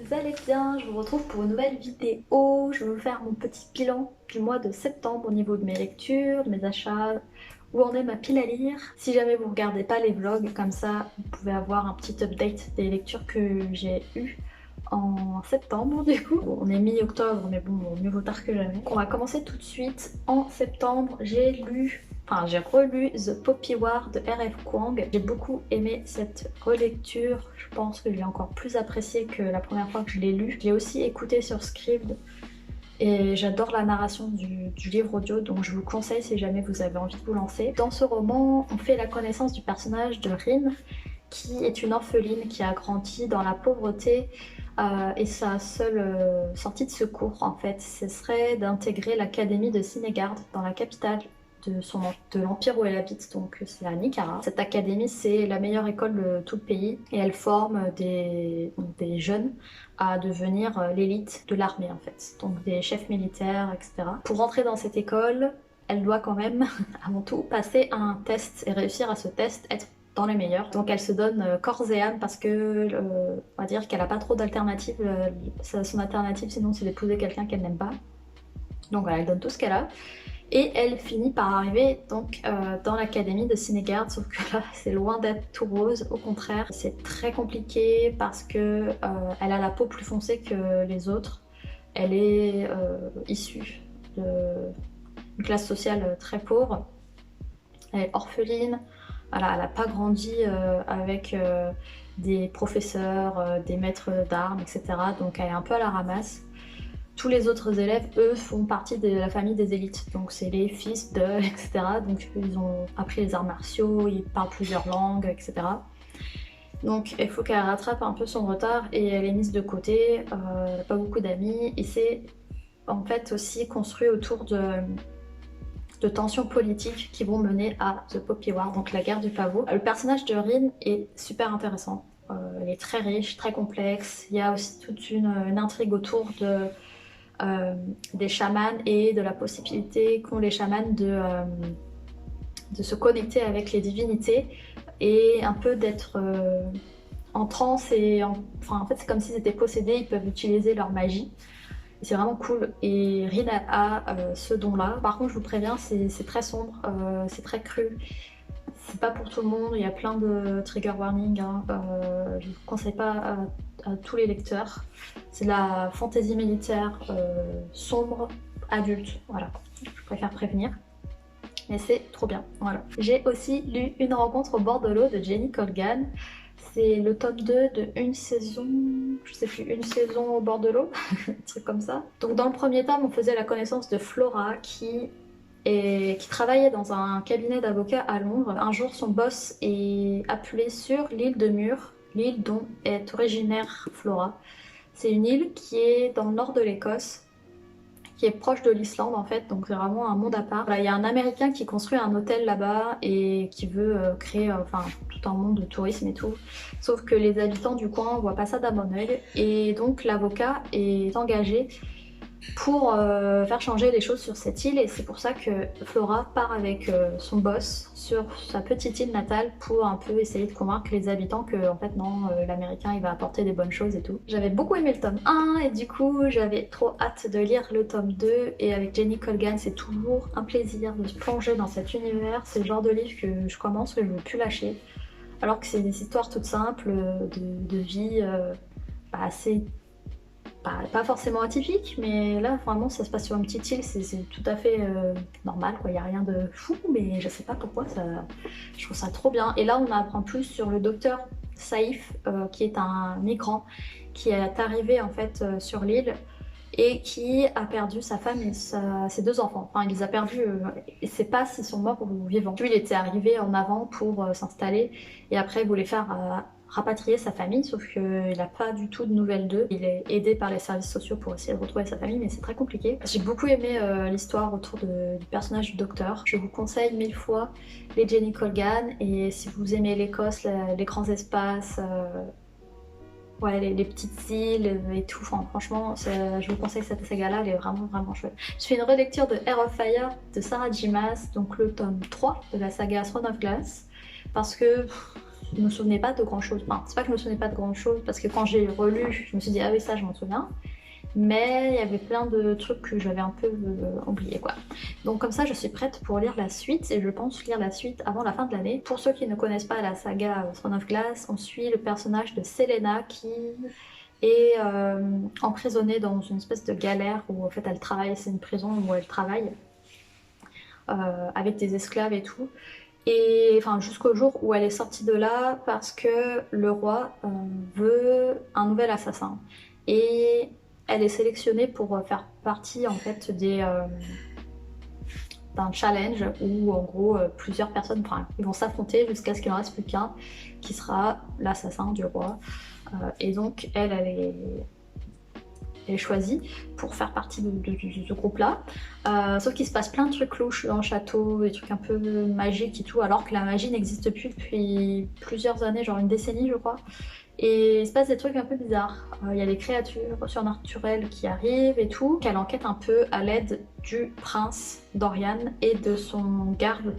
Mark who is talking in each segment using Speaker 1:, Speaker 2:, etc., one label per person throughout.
Speaker 1: vous allez bien, je vous retrouve pour une nouvelle vidéo. Je vais vous faire mon petit bilan du mois de septembre au niveau de mes lectures, de mes achats, où en est ma pile à lire. Si jamais vous regardez pas les vlogs, comme ça vous pouvez avoir un petit update des lectures que j'ai eues en septembre du coup. Bon, on est mi-octobre mais bon, mieux vaut tard que jamais. Donc, on va commencer tout de suite. En septembre, j'ai relu The Poppy War de R.F. Kuang. J'ai beaucoup aimé cette relecture. Je pense que je l'ai encore plus apprécié que la première fois que je l'ai lu. Je l'ai aussi écouté sur Scribd et j'adore la narration du livre audio, donc je vous le conseille si jamais vous avez envie de vous lancer. Dans ce roman, on fait la connaissance du personnage de Rin, qui est une orpheline qui a grandi dans la pauvreté et sa seule sortie de secours en fait, ce serait d'intégrer l'académie de Cinégarde dans la capitale de l'empire où elle habite, donc c'est à Nicara. Cette académie, c'est la meilleure école de tout le pays et elle forme des jeunes à devenir l'élite de l'armée en fait, donc des chefs militaires, etc. Pour rentrer dans cette école, elle doit quand même avant tout passer un test et réussir à ce test, être dans les meilleurs. Donc elle se donne corps et âme parce que on va dire qu'elle a pas trop d'alternatives. Son alternative sinon c'est d'épouser quelqu'un qu'elle n'aime pas. Donc voilà, elle donne tout ce qu'elle a. Et elle finit par arriver donc dans l'académie de Cinégarde, sauf que là c'est loin d'être tout rose, au contraire c'est très compliqué parce que elle a la peau plus foncée que les autres. Elle est issue d'une classe sociale très pauvre, elle est orpheline, voilà, elle n'a pas grandi avec des professeurs, des maîtres d'armes, etc. Donc elle est un peu à la ramasse. Tous les autres élèves, eux, font partie de la famille des élites, donc c'est les fils de, etc. Donc ils ont appris les arts martiaux, ils parlent plusieurs langues, etc. Donc il faut qu'elle rattrape un peu son retard et elle est mise de côté, elle n'a pas beaucoup d'amis et c'est en fait aussi construit autour de tensions politiques qui vont mener à The Poppy War, donc la guerre du pavot. Le personnage de Rin est super intéressant, elle est très riche, très complexe, il y a aussi toute une intrigue autour des chamans et de la possibilité qu'ont les chamans de se connecter avec les divinités et un peu d'être en transe et enfin en fait c'est comme s'ils étaient possédés, ils peuvent utiliser leur magie. C'est vraiment cool et Rin a ce don là. Par contre je vous préviens, c'est très sombre, c'est très cru. C'est pas pour tout le monde, il y a plein de trigger warning, hein. Je ne vous conseille pas à tous les lecteurs. C'est de la fantaisie militaire sombre, adulte, voilà, je préfère prévenir. Mais c'est trop bien, voilà. J'ai aussi lu Une rencontre au bord de l'eau de Jenny Colgan. C'est le tome 2 de une saison, je sais plus, une saison au bord de l'eau, un truc comme ça. Donc dans le premier tome, on faisait la connaissance de Flora qui travaillait dans un cabinet d'avocats à Londres. Un jour, son boss est appelé sur l'île de Muir, l'île dont est originaire Flora. C'est une île qui est dans le nord de l'Écosse, qui est proche de l'Islande en fait, donc c'est vraiment un monde à part. Voilà, il y a un Américain qui construit un hôtel là-bas et qui veut créer enfin, tout un monde de tourisme et tout. Sauf que les habitants du coin voient pas ça d'un bon oeil et donc l'avocat est engagé pour faire changer les choses sur cette île et c'est pour ça que Flora part avec son boss sur sa petite île natale pour un peu essayer de convaincre les habitants que en fait non, l'américain il va apporter des bonnes choses et tout. J'avais beaucoup aimé le tome 1 et du coup j'avais trop hâte de lire le tome 2 et avec Jenny Colgan c'est toujours un plaisir de se plonger dans cet univers. C'est le genre de livre que je commence que je veux plus lâcher alors que c'est des histoires toutes simples de vie assez pas forcément atypique, mais là vraiment ça se passe sur une petite île, c'est tout à fait normal quoi, il n'y a rien de fou, mais je sais pas pourquoi, je trouve ça trop bien. Et là on apprend plus sur le docteur Saïf, qui est un migrant qui est arrivé en fait sur l'île et qui a perdu sa femme et ses deux enfants. Enfin il les a perdus, et sait pas s'ils sont morts ou vivants. Lui il était arrivé en avant pour s'installer et après il voulait faire rapatrier sa famille, sauf qu'il n'a pas du tout de nouvelles d'eux. Il est aidé par les services sociaux pour essayer de retrouver sa famille, mais c'est très compliqué. J'ai beaucoup aimé l'histoire autour du personnage du docteur. Je vous conseille 1000 fois les Jenny Colgan, et si vous aimez l'Écosse, les grands espaces, ouais, les petites îles et tout, enfin, franchement, je vous conseille cette saga-là, elle est vraiment vraiment chouette. Je fais une relecture de Heir of Fire de Sarah J. Maas, donc le tome 3 de la saga Throne of Glass, parce que me souvenais pas de grand chose. Enfin, c'est pas que je me souvenais pas de grand chose, parce que quand j'ai relu, je me suis dit ah oui, ça je m'en souviens. Mais il y avait plein de trucs que j'avais un peu oubliés quoi. Donc comme ça je suis prête pour lire la suite et je pense lire la suite avant la fin de l'année. Pour ceux qui ne connaissent pas la saga Throne of Glass, on suit le personnage de Celaena qui est emprisonnée dans une espèce de galère où en fait elle travaille, c'est une prison où elle travaille avec des esclaves et tout. Et enfin jusqu'au jour où elle est sortie de là parce que le roi veut un nouvel assassin. Et elle est sélectionnée pour faire partie en fait d'un challenge où en gros plusieurs personnes, enfin ils vont s'affronter jusqu'à ce qu'il en reste plus qu'un qui sera l'assassin du roi. Et donc elle est choisie pour faire partie de ce groupe-là. Sauf qu'il se passe plein de trucs louches dans le château, des trucs un peu magiques et tout, alors que la magie n'existe plus depuis plusieurs années, genre une décennie je crois. Et il se passe des trucs un peu bizarres. Il y a des créatures surnaturelles qui arrivent et tout, qu'elle enquête un peu à l'aide du prince Dorian et de son garde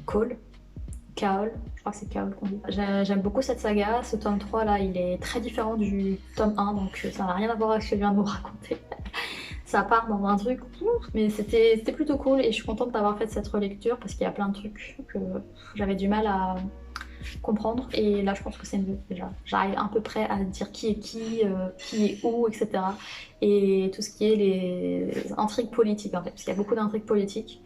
Speaker 1: Cole. Kaol, je crois que c'est Kaol qu'on dit. J'aime beaucoup cette saga, ce tome 3 là il est très différent du tome 1 donc ça n'a rien à voir avec ce que je viens de vous raconter. Ça part dans un truc, mais c'était plutôt cool et je suis contente d'avoir fait cette relecture parce qu'il y a plein de trucs que j'avais du mal à comprendre et là je pense que c'est mieux déjà. J'arrive à peu près à dire qui est où, etc. Et tout ce qui est les intrigues politiques en fait, parce qu'il y a beaucoup d'intrigues politiques.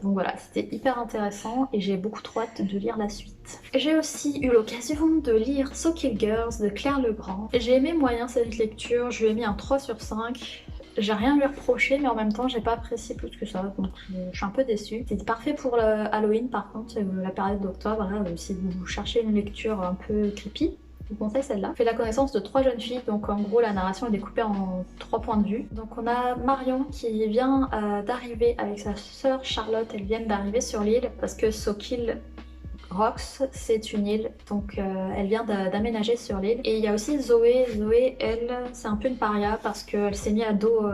Speaker 1: Donc voilà, c'était hyper intéressant et j'ai beaucoup trop hâte de lire la suite. J'ai aussi eu l'occasion de lire So Kill Girls de Claire Legrand. J'ai aimé moyen cette lecture, je lui ai mis un 3 sur 5. J'ai rien à lui reprocher mais en même temps j'ai pas apprécié plus que ça, donc je suis un peu déçue. C'était parfait pour Halloween par contre, la période d'octobre, si vous cherchez une lecture un peu creepy. Je vous conseille celle-là. Fait la connaissance de 3 jeunes filles, donc en gros la narration est découpée en 3 points de vue. Donc on a Marion qui vient d'arriver avec sa sœur Charlotte, elles viennent d'arriver sur l'île parce que So Kill Rocks c'est une île, donc elle vient d'aménager sur l'île. Et il y a aussi Zoé, elle c'est un peu une paria parce qu'elle s'est mise à dos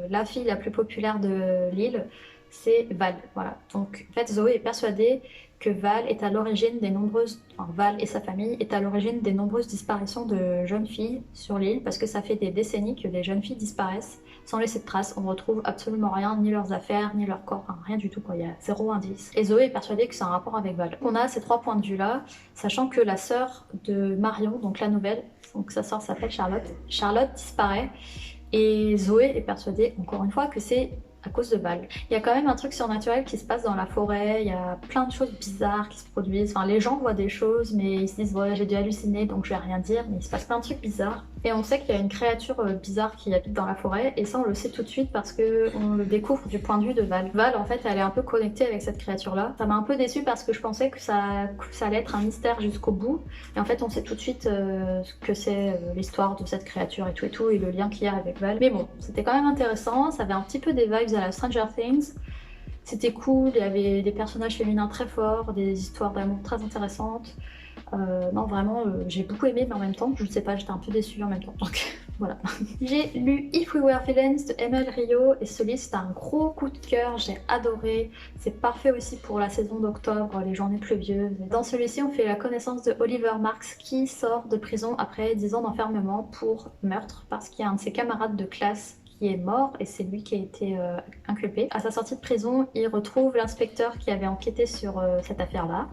Speaker 1: la fille la plus populaire de l'île, c'est Val, voilà. Donc en fait Zoé est persuadée que Val est à l'origine des nombreuses, enfin, Val et sa famille est à l'origine des nombreuses disparitions de jeunes filles sur l'île parce que ça fait des décennies que des jeunes filles disparaissent sans laisser de traces. On ne retrouve absolument rien, ni leurs affaires, ni leur corps, enfin, rien du tout quoi, il y a zéro indice. Et Zoé est persuadée que c'est un rapport avec Val. On a ces 3 points de vue là, sachant que la sœur de Marion, donc la nouvelle, donc sa sœur s'appelle Charlotte. Charlotte disparaît et Zoé est persuadée, encore une fois, que c'est à cause de Val. Il y a quand même un truc surnaturel qui se passe dans la forêt, il y a plein de choses bizarres qui se produisent, enfin les gens voient des choses mais ils se disent ouais j'ai dû halluciner donc je vais rien dire, mais il se passe plein de trucs bizarres. Et on sait qu'il y a une créature bizarre qui habite dans la forêt et ça on le sait tout de suite parce que on le découvre du point de vue de Val. Val en fait elle est un peu connectée avec cette créature là. Ça m'a un peu déçue parce que je pensais que ça allait être un mystère jusqu'au bout et en fait on sait tout de suite ce que c'est l'histoire de cette créature et tout et le lien qu'il y a avec Val. Mais bon, c'était quand même intéressant, ça avait un petit peu des vibes à la Stranger Things. C'était cool, il y avait des personnages féminins très forts, des histoires d'amour très intéressantes. Non vraiment j'ai beaucoup aimé mais en même temps je sais pas, j'étais un peu déçue en même temps donc voilà. J'ai lu If We Were Villains de ML Rio et ce livre c'est un gros coup de cœur, j'ai adoré. C'est parfait aussi pour la saison d'octobre, les journées pluvieuses. Dans celui-ci on fait la connaissance de Oliver Marks qui sort de prison après 10 ans d'enfermement pour meurtre parce qu'il y a un de ses camarades de classe qui est mort et c'est lui qui a été inculpé. À sa sortie de prison, il retrouve l'inspecteur qui avait enquêté sur cette affaire-là,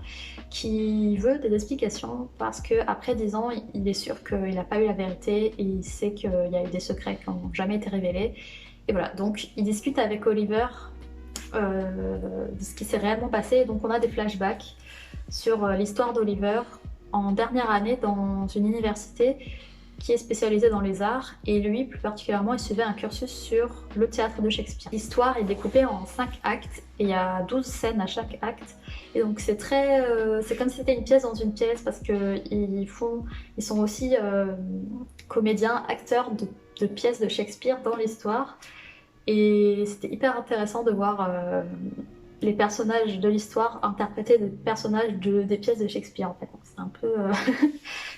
Speaker 1: qui veut des explications parce qu'après 10 ans, il est sûr qu'il n'a pas eu la vérité et il sait qu'il y a eu des secrets qui n'ont jamais été révélés. Et voilà, donc il discute avec Oliver de ce qui s'est réellement passé. Donc on a des flashbacks sur l'histoire d'Oliver en dernière année dans une université qui est spécialisé dans les arts et lui plus particulièrement il suivait un cursus sur le théâtre de Shakespeare. L'histoire est découpée en 5 actes et il y a 12 scènes à chaque acte et donc c'est très c'est comme si c'était une pièce dans une pièce parce que ils sont aussi comédiens, acteurs de pièces de Shakespeare dans l'histoire et c'était hyper intéressant de voir les personnages de l'histoire interpréter des personnages des pièces de Shakespeare en fait. C'est un peu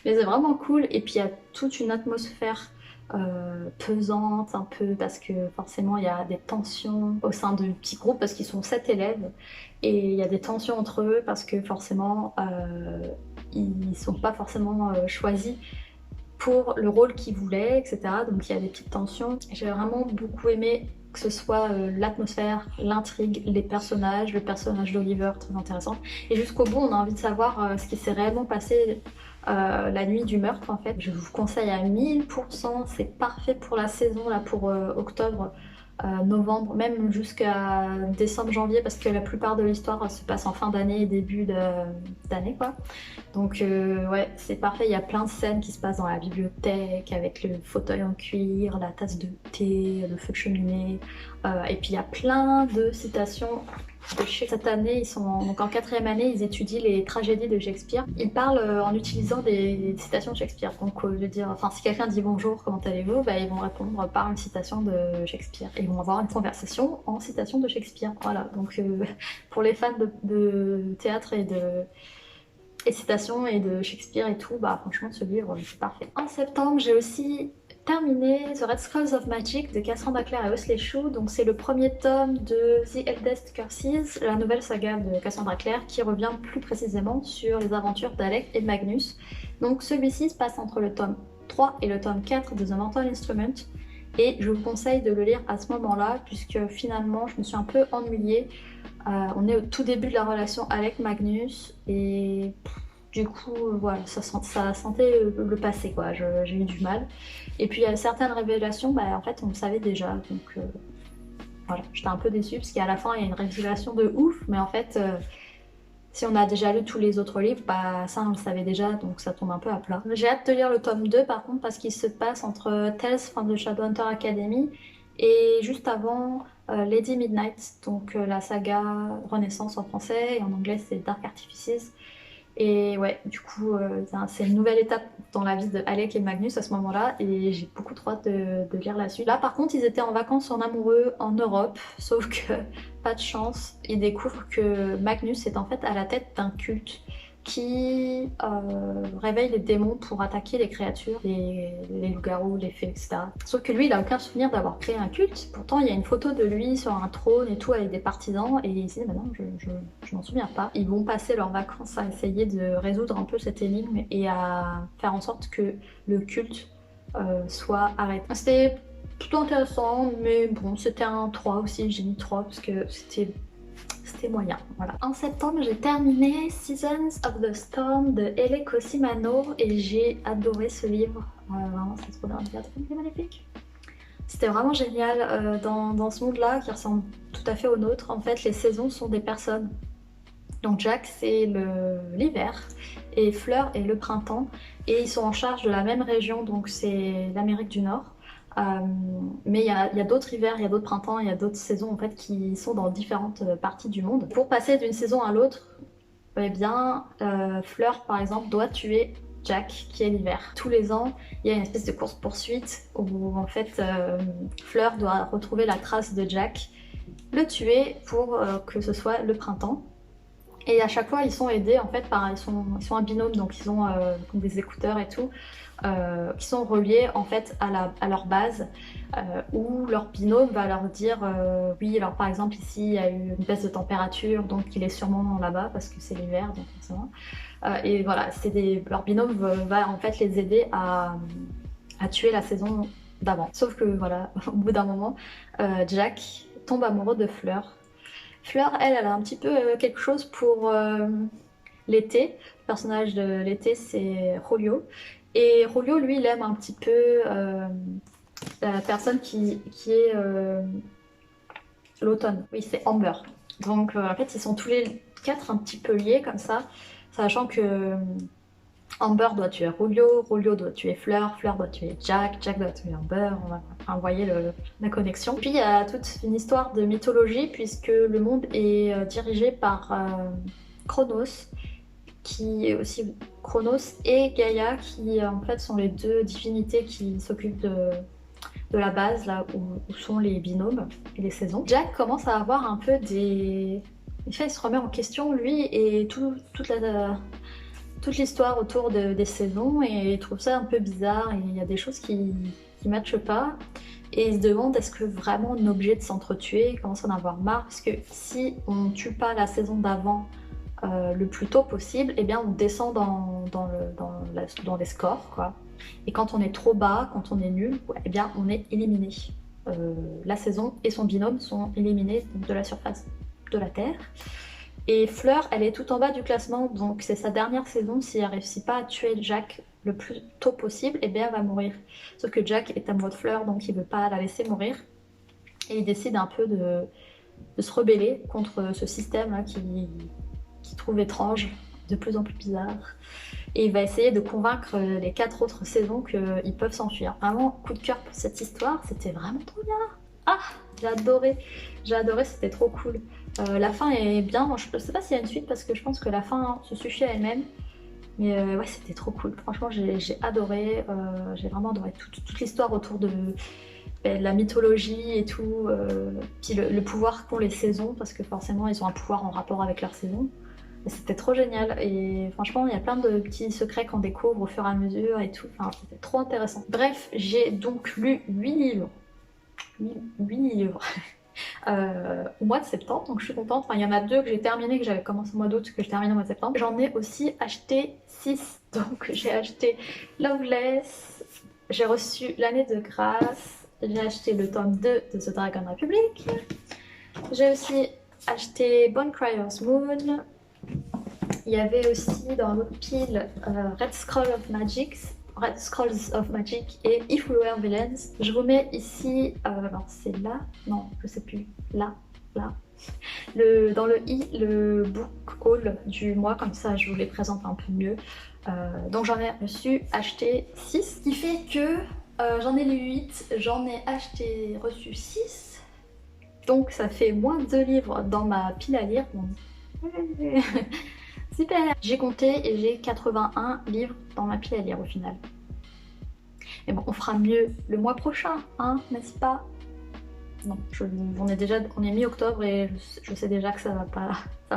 Speaker 1: mais c'est vraiment cool et puis il y a toute une atmosphère pesante un peu parce que forcément il y a des tensions au sein du petit groupe parce qu'ils sont 7 élèves et il y a des tensions entre eux parce que forcément ils sont pas forcément choisis pour le rôle qu'ils voulaient, etc. Donc il y a des petites tensions. J'ai vraiment beaucoup aimé que ce soit l'atmosphère, l'intrigue, les personnages, le personnage d'Oliver, très intéressant. Et jusqu'au bout, on a envie de savoir ce qui s'est réellement passé la nuit du meurtre en fait. Je vous conseille à 1000%, c'est parfait pour la saison, là pour octobre, novembre, même jusqu'à décembre, janvier, parce que la plupart de l'histoire se passe en fin d'année et début d'année quoi. Donc ouais, c'est parfait, il y a plein de scènes qui se passent dans la bibliothèque avec le fauteuil en cuir, la tasse de thé, le feu de cheminée, et puis il y a plein de citations de Shakespeare. Cette année, ils sont donc en 4e année, ils étudient les tragédies de Shakespeare. Ils parlent en utilisant des citations de Shakespeare. Donc au lieu de dire, enfin si quelqu'un dit bonjour, comment allez-vous, bah, ils vont répondre par une citation de Shakespeare. Et ils vont avoir une conversation en citation de Shakespeare. Voilà, donc pour les fans de théâtre et citations et de Shakespeare et tout, bah franchement ce livre c'est parfait. En septembre, j'ai aussi terminé The Red Scrolls of Magic de Cassandra Clare et Wesley Chu. Donc c'est le premier tome de The Eldest Curses, la nouvelle saga de Cassandra Clare qui revient plus précisément sur les aventures d'Alec et de Magnus. Donc celui-ci se passe entre le tome 3 et le tome 4 de The Mortal Instrument. Et je vous conseille de le lire à ce moment-là puisque finalement je me suis un peu ennuyée. On est au tout début de la relation Alec-Magnus et du coup voilà, ça sentait le passé quoi, j'ai eu du mal. Et puis il y a certaines révélations, bah en fait on le savait déjà, donc voilà, j'étais un peu déçue parce qu'à la fin il y a une révélation de ouf, mais en fait si on a déjà lu tous les autres livres, bah ça on le savait déjà, donc ça tombe un peu à plat. J'ai hâte de lire le tome 2 par contre parce qu'il se passe entre Tales from the Shadowhunter Academy et juste avant Lady Midnight, donc la saga Renaissance en français, et en anglais c'est Dark Artifices. Et ouais, du coup, c'est une nouvelle étape dans la vie de Alec et Magnus à ce moment-là, et j'ai beaucoup trop hâte de lire la suite. Là, par contre, ils étaient en vacances en amoureux en Europe, sauf que, pas de chance, ils découvrent que Magnus est en fait à la tête d'un culte qui réveille les démons pour attaquer les créatures, les loups-garous, les fées, etc. Sauf que lui, il a aucun souvenir d'avoir créé un culte. Pourtant, il y a une photo de lui sur un trône et tout avec des partisans, et il se dit, bah non, je m'en souviens pas. Ils vont passer leurs vacances à essayer de résoudre un peu cette énigme et à faire en sorte que le culte soit arrêté. C'était plutôt intéressant, mais bon, c'était un 3 aussi, j'ai mis 3 parce que c'était moyen, voilà. En septembre, j'ai terminé Seasons of the Storm de L.A. Cosimano et j'ai adoré ce livre. Vraiment, c'est trop bien, c'est magnifique. C'était vraiment génial dans ce monde-là qui ressemble tout à fait au nôtre. En fait, les saisons sont des personnes. Donc Jack, c'est l'hiver et Fleur est le printemps. Et ils sont en charge de la même région, donc c'est l'Amérique du Nord. Mais il y a d'autres hivers, il y a d'autres printemps, il y a d'autres saisons en fait qui sont dans différentes parties du monde. Pour passer d'une saison à l'autre, eh bien, Fleur par exemple doit tuer Jack qui est l'hiver. Tous les ans, il y a une espèce de course-poursuite où en fait Fleur doit retrouver la trace de Jack, le tuer pour que ce soit le printemps. Et à chaque fois, ils sont aidés en fait par ils sont un binôme, donc ils ont des écouteurs et tout. Qui sont reliés en fait à leur base où leur binôme va leur dire oui, alors par exemple ici il y a eu une baisse de température donc il est sûrement là-bas parce que c'est l'hiver donc forcément et voilà, leur binôme va en fait les aider à tuer la saison d'avant. Sauf que voilà, au bout d'un moment Jack tombe amoureux de Fleur. Fleur, elle a un petit peu quelque chose pour l'été. Le personnage de l'été c'est Rolio. Et Rolio, lui, il aime un petit peu la personne qui est l'automne. Oui, c'est Amber. Donc, en fait, ils sont tous les 4 un petit peu liés comme ça, sachant que Amber doit tuer Rolio, Rolio doit tuer Fleur, Fleur doit tuer Jack, Jack doit tuer Amber. Enfin, vous voyez la connexion. Puis, il y a toute une histoire de mythologie, puisque le monde est dirigé par Chronos, qui est aussi Chronos et Gaïa qui en fait sont les deux divinités qui s'occupent de la base là où sont les binômes et les saisons. Jack commence à avoir un peu des... En fait, il se remet en question lui et toute l'histoire autour des saisons et il trouve ça un peu bizarre et il y a des choses qui matchent pas et il se demande est-ce que vraiment on est obligé de s'entretuer, il commence à en avoir marre parce que si on tue pas la saison d'avant le plus tôt possible, eh bien on descend dans les scores, quoi. Et quand on est trop bas, quand on est nul, ouais, eh bien on est éliminé. La saison et son binôme sont éliminés de la surface de la Terre. Et Fleur, elle est tout en bas du classement, donc c'est sa dernière saison. Si elle réussit pas à tuer Jack le plus tôt possible, eh bien elle va mourir. Sauf que Jack est amoureux de Fleur, donc il veut pas la laisser mourir. Et il décide un peu de se rebeller contre ce système là qu'il trouve étrange, de plus en plus bizarre. Et il va essayer de convaincre les 4 autres saisons qu'ils peuvent s'enfuir. Vraiment, coup de cœur pour cette histoire, c'était vraiment trop bien. Ah, j'ai adoré, c'était trop cool. La fin est bien, moi, je sais pas s'il y a une suite parce que je pense que la fin se suffit à elle-même. Mais ouais, c'était trop cool. Franchement, j'ai adoré. J'ai vraiment adoré toute l'histoire autour de la mythologie et tout. Puis le pouvoir qu'ont les saisons, parce que forcément, ils ont un pouvoir en rapport avec leur saison. C'était trop génial et franchement il y a plein de petits secrets qu'on découvre au fur et à mesure et tout, enfin c'était trop intéressant. Bref, j'ai donc lu 8 livres, 8 livres au mois de septembre, donc je suis contente. Enfin il y en a 2 que j'ai terminé, que j'avais commencé au mois d'août, que j'ai terminé au mois de septembre. J'en ai aussi acheté 6, donc j'ai acheté Loveless, j'ai reçu l'année de grâce, j'ai acheté le tome 2 de The Dragon Republic, j'ai aussi acheté Bonecryer's Moon. Il y avait aussi dans l'autre pile Red Scrolls of Magic et If We Were Villains. Je vous mets ici, non c'est là, non je sais plus, là, dans le i, le book haul du mois, comme ça je vous les présente un peu mieux. Donc j'en ai acheté 6, ce qui fait que j'en ai lu 8, j'en ai reçu 6, donc ça fait moins de 2 livres dans ma pile à lire. Donc... Super! J'ai compté et j'ai 81 livres dans ma pile à lire au final. Mais bon, on fera mieux le mois prochain, hein, n'est-ce pas? Non, on est mi-octobre et je sais déjà que ça va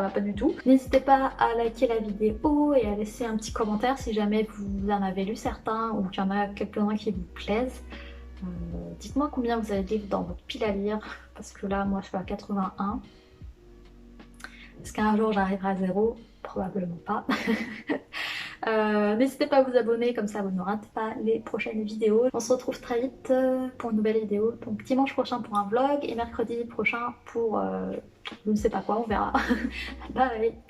Speaker 1: pas du tout. N'hésitez pas à liker la vidéo et à laisser un petit commentaire si jamais vous en avez lu certains ou qu'il y en a quelques-uns qui vous plaisent. Dites-moi combien vous avez de livres dans votre pile à lire, parce que là, moi, je suis à 81. Est-ce qu'un jour j'arriverai à 0? Probablement pas. N'hésitez pas à vous abonner, comme ça vous ne ratez pas les prochaines vidéos. On se retrouve très vite pour une nouvelle vidéo. Donc dimanche prochain pour un vlog et mercredi prochain pour je ne sais pas quoi, on verra. Bye!